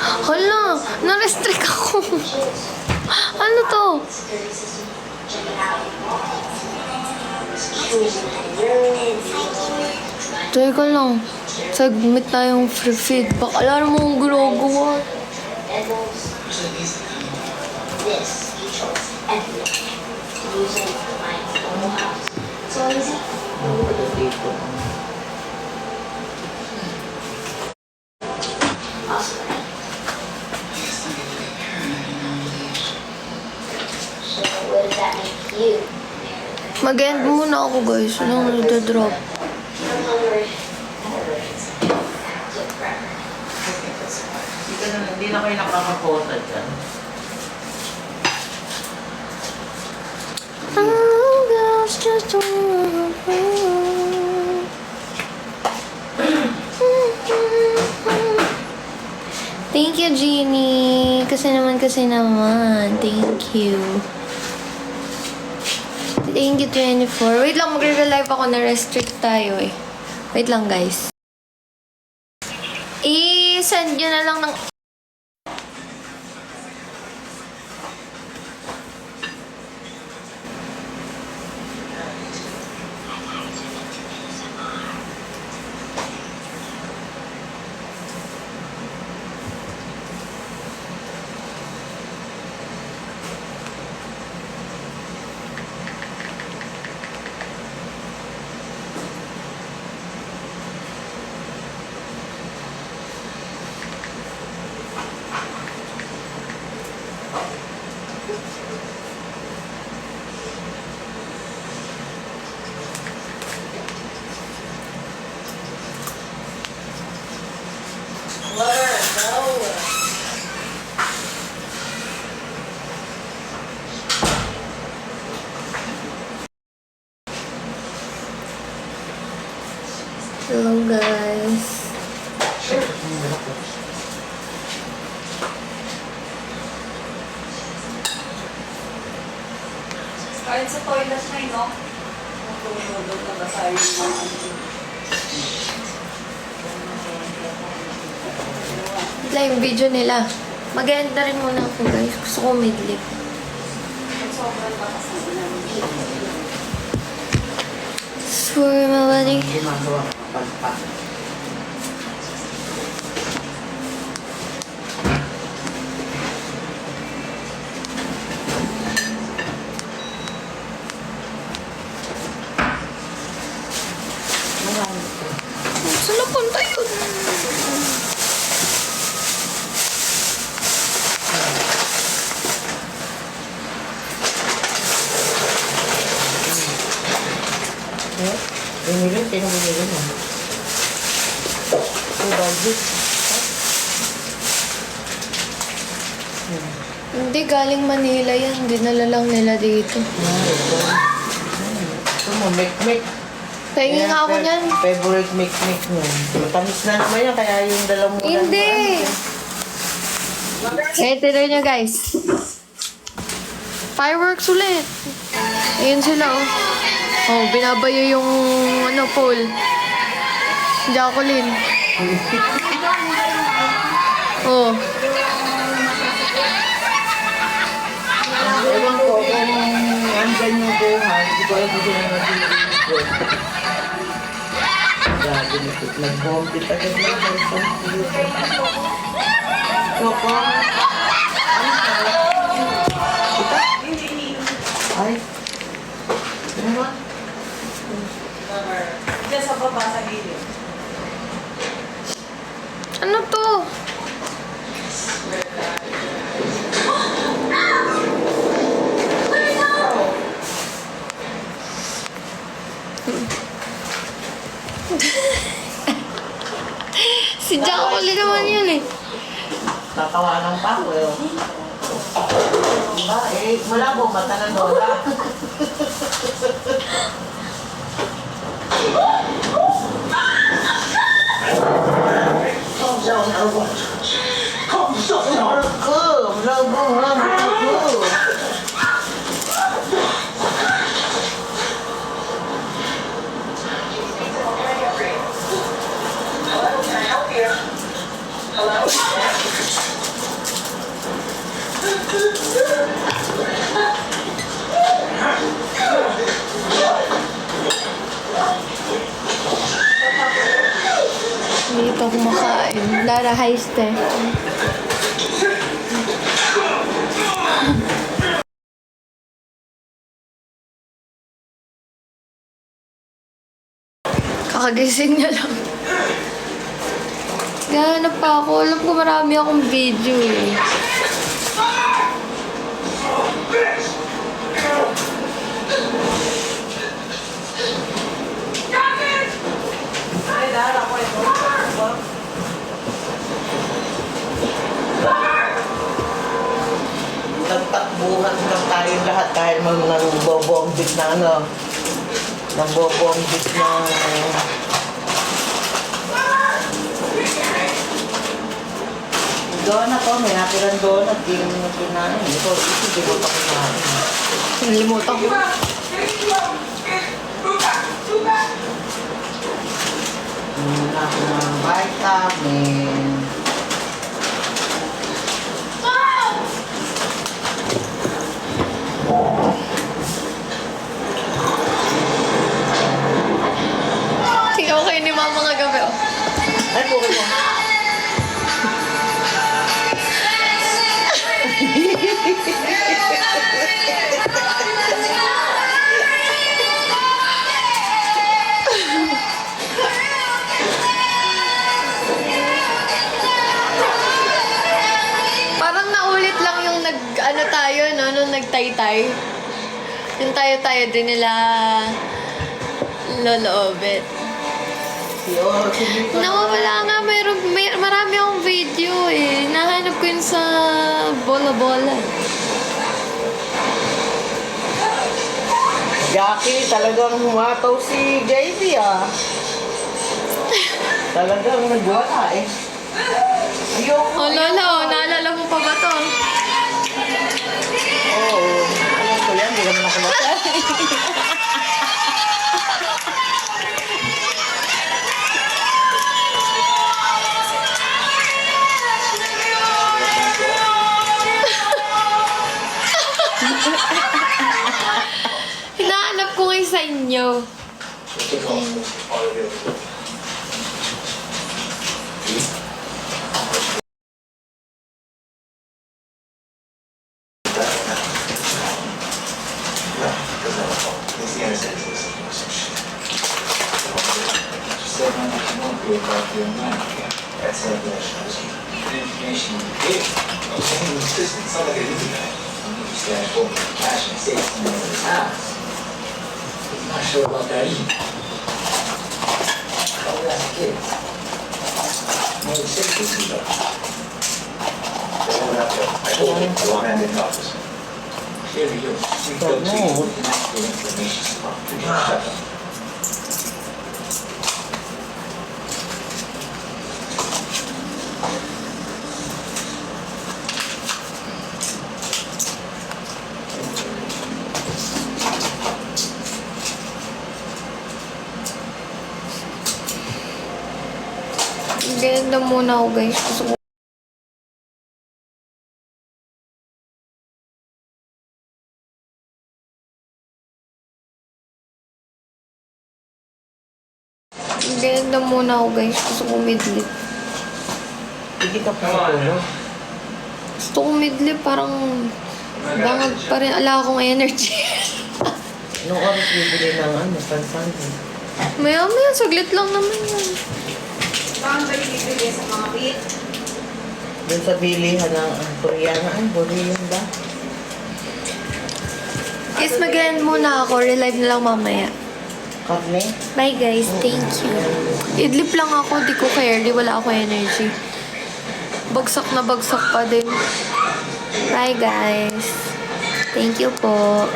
Hala, na-restrict ako. Ano to? Teka lang. Submit na yung free feedback. Alam mo ang ginagawa. Mag-end muna ako guys. Anong nagda-drop? Hindi na kayo nakakapota dyan. Oh gosh, just Thank you, Jeannie. Kasi naman. Thank you. Thank you, 24. Wait lang, magre-live ako. Na-restrict tayo eh. Wait lang, guys. I-send nyo na lang ng... Hello, guys. Kahit sa toilet na yun, no? Matulog na ba sa'yo yung Ito yung video nila. Mag-end na rin muna ako, guys. Gusto ko midlip. sobrang bakas ng ulan. Sorry, my buddy. Ginagawa ka palpak. Saan napunta yun? Binili? Sino binili mo? Budget. Hindi, galing Manila yan. Dinala lang nila dito. Ito mo, make. Pahingi nga ako niyan. Favorite make mo. Matamis na naman yan, kaya yung dalawang ulan. Hindi! Kaya tinoy nyo, guys. Fireworks ulit. Ayun sila, oh. Oh, binabayo yung, poll. Jacqueline. Oh. Ewan ko kung andyan yung buhay. Hindi ko alam kung sila nag-iisip. Grabe, nag-compete agad lang. Choco? Ay. Ano ba? Diyan sa baba sa gilid. Ano to? Si Jacqueline naman yun eh. Tatawanan pa ako eh. Diba? Wala po mata ng lola. Dito kumakain. Lara, haiste. Kakagising niya lang. Gahanap pa ako. Alam ko marami akong video eh. Ay, dahil ako ito. Nagtakbuhan lang tayo lahat kahit nangbobombit na ano. Nangbobombit na... Donut ko, may natirang donut. Di naman yung kinain. Ito, di mo pa kinain. Nalimutan ko. Muna ako ng vitamin. Tingnan ko kayo ni mama nga gabi. Oh. Ay, puro mo. Parang naulit lang yung nag-ano tayo, no? Nung nagtaytay. Yung tayo-tayo din nila Lolo Obet. Nawawala nga, marami akong video eh. Nahanap ko yun sa bola-bola. Jackie, talagang humataw si JB ah. Talagang nagwala eh. Ayoko. Oh, Lolo, naalala mo pa ba to? Oo. Alam ko yan, hindi naman ako matay. Hinahanap ko ngayon sa inyo. Not sure about that either. Oh, that's kids. No, it's 60 though. They went up there. I told him to go ahead in the office. Clearly, you go to you with inaccurate information about to get shut up. Ganda muna ako guys. Gusto ko Ganda muna ako guys. Gusto ko midlip. Hindi ka pa tulog. Gusto ko midlip. Parang bangag pa rin. Ala akong energy. Anong oras bibili ng ano, pansantin? Maya-maya. Saglit lang naman yan. Saan ba yung bibili sa mga bit? Doon sa bilihan ng Koreana. Ay, Korean ba? Guys, mag-end muna ako. Relive na lang mamaya. Karne? Bye guys. Thank you. Idlip lang ako. Di ko care. Di wala ako energy. Bagsak na bagsak pa din. Bye guys. Thank you po.